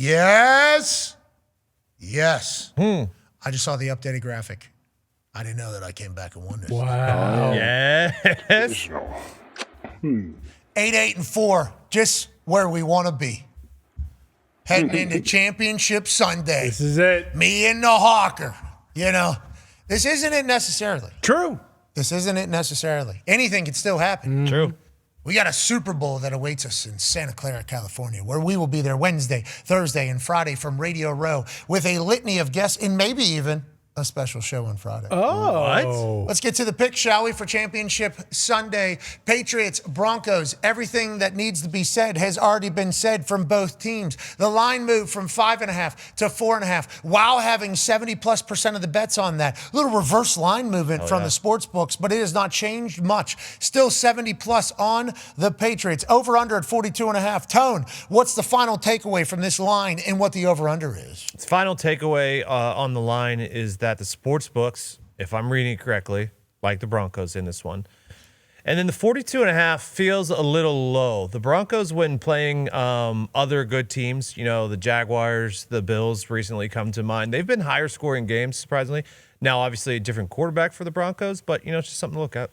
Yes. I just saw the updated graphic. I didn't know that. I came back and won this. Wow. Yes. 8-4, just where we want to be. Heading into Championship Sunday. This is it. Me and the Hawker. This isn't it necessarily. True. This isn't it necessarily. Anything can still happen. True. We got a Super Bowl that awaits us in Santa Clara, California, where we will be there Wednesday, Thursday, and Friday from Radio Row with a litany of guests and maybe even a special show on Friday. Oh. What? Let's get to the picks, shall we, for Championship Sunday. Patriots, Broncos, everything that needs to be said has already been said from both teams. The line moved from 5.5 to 4.5 while having 70+% of the bets on that. A little reverse line movement from the sports books, but it has not changed much. Still 70+ on the Patriots. Over-under at 42.5. Tone, what's the final takeaway from this line and what the over-under is? Its final takeaway on the line is that the sports books, if I'm reading it correctly, like the Broncos in this one. And then the 42.5 feels a little low. The Broncos, when playing other good teams, the Jaguars, the Bills recently come to mind. They've been higher scoring games, surprisingly. Now, obviously, a different quarterback for the Broncos, but, it's just something to look at.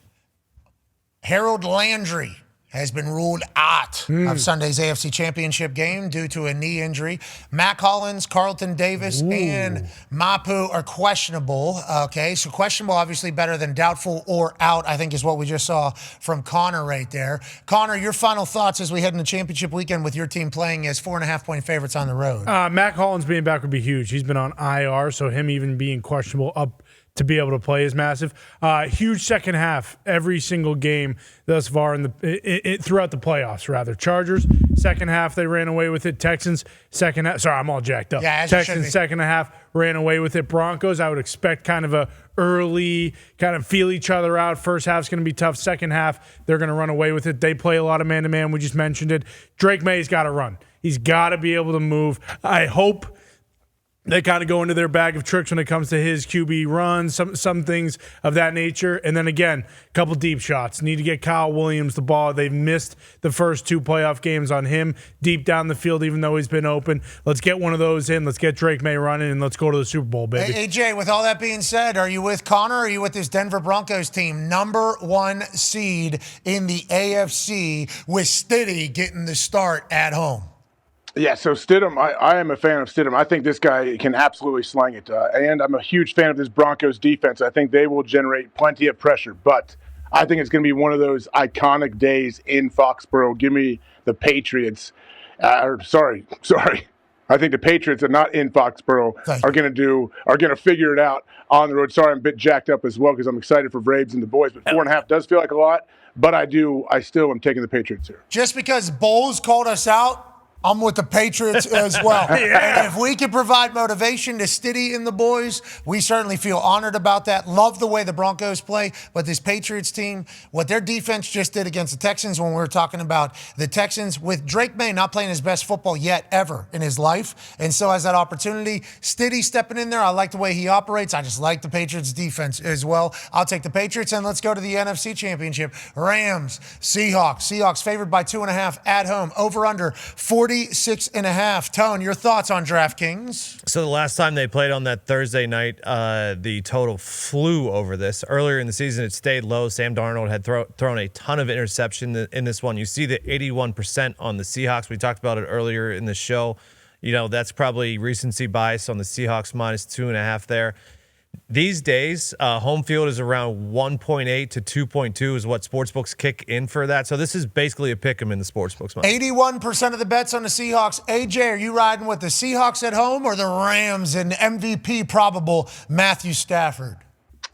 Harold Landry has been ruled out of Sunday's AFC Championship game due to a knee injury. Matt Collins, Carlton Davis, and Mapu are questionable. Okay, so questionable, obviously better than doubtful or out, I think is what we just saw from Connor right there. Connor, your final thoughts as we head into championship weekend with your team playing as 4.5-point favorites on the road. Matt Collins being back would be huge. He's been on IR, so him even being questionable up to be able to play is massive. Huge second half every single game thus far throughout the playoffs, rather. Chargers, second half, they ran away with it. Texans, second half. Sorry, I'm all jacked up. Yeah, Texans, second half, ran away with it. Broncos, I would expect kind of a early, kind of feel each other out. First half's going to be tough. Second half, they're going to run away with it. They play a lot of man-to-man. We just mentioned it. Drake May's got to run. He's got to be able to move. I hope they kind of go into their bag of tricks when it comes to his QB runs, some things of that nature. And then again, a couple deep shots. Need to get Kyle Williams the ball. They've missed the first two playoff games on him deep down the field, even though he's been open. Let's get one of those in. Let's get Drake May running, and let's go to the Super Bowl, baby. Hey, AJ, with all that being said, are you with Connor or are you with this Denver Broncos team? Number 1 seed in the AFC with Stiddy getting the start at home. Yeah, so Stidham, I am a fan of Stidham. I think this guy can absolutely slang it. And I'm a huge fan of this Broncos defense. I think they will generate plenty of pressure. But I think it's going to be one of those iconic days in Foxborough. Give me the Patriots. Sorry. I think the Patriots are not in Foxborough are going to figure it out on the road. Sorry, I'm a bit jacked up as well because I'm excited for Braves and the boys. But 4.5 does feel like a lot. But I still am taking the Patriots here. Just because Bowles called us out, I'm with the Patriots as well. And if we can provide motivation to Stiddy and the boys, we certainly feel honored about that. Love the way the Broncos play. But this Patriots team, what their defense just did against the Texans when we were talking about the Texans, with Drake May not playing his best football yet ever in his life, and so has that opportunity. Stiddy stepping in there. I like the way he operates. I just like the Patriots defense as well. I'll take the Patriots, and let's go to the NFC Championship. Rams, Seahawks. Seahawks favored by 2.5 at home. Over under 46.5. Tone, your thoughts on DraftKings? So the last time they played on that Thursday night, the total flew over this. Earlier in the season, it stayed low. Sam Darnold had thrown a ton of interception in this one. You see the 81% on the Seahawks. We talked about it earlier in the show. That's probably recency bias on the Seahawks minus 2.5 there. These days, home field is around 1.8 to 2.2 is what sportsbooks kick in for that. So this is basically a pick 'em in the sportsbooks. 81% of the bets on the Seahawks. AJ, are you riding with the Seahawks at home or the Rams and MVP probable Matthew Stafford?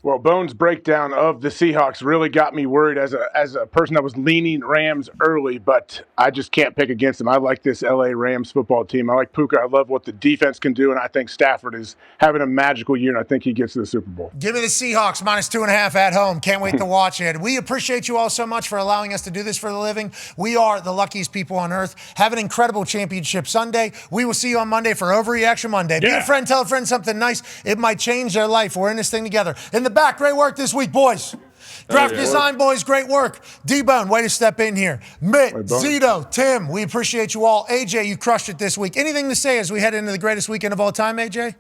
Well, Bones' breakdown of the Seahawks really got me worried as a person that was leaning Rams early, but I just can't pick against them. I like this LA Rams football team. I like Puka. I love what the defense can do, and I think Stafford is having a magical year, and I think he gets to the Super Bowl. Give me the Seahawks minus 2.5 at home. Can't wait to watch it. We appreciate you all so much for allowing us to do this for a living. We are the luckiest people on earth. Have an incredible championship Sunday. We will see you on Monday for Overreaction Monday. Be a friend, tell a friend something nice. It might change their life. We're in this thing together. In the back, great work this week, boys. Graphic design boys, great work. D-Bone, way to step in here. Mitt, Zito, Tim, we appreciate you all. AJ, you crushed it this week. Anything to say as we head into the greatest weekend of all time, AJ?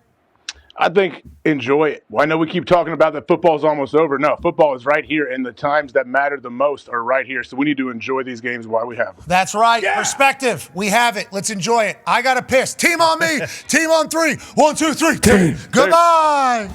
I think enjoy it. Well, I know we keep talking about that football's almost over. No, football is right here, and the times that matter the most are right here. So we need to enjoy these games while we have them. That's right. Yeah. Perspective. We have it. Let's enjoy it. I got to piss. Team on me. Team on 3. 1, 2, 3. Team. Goodbye.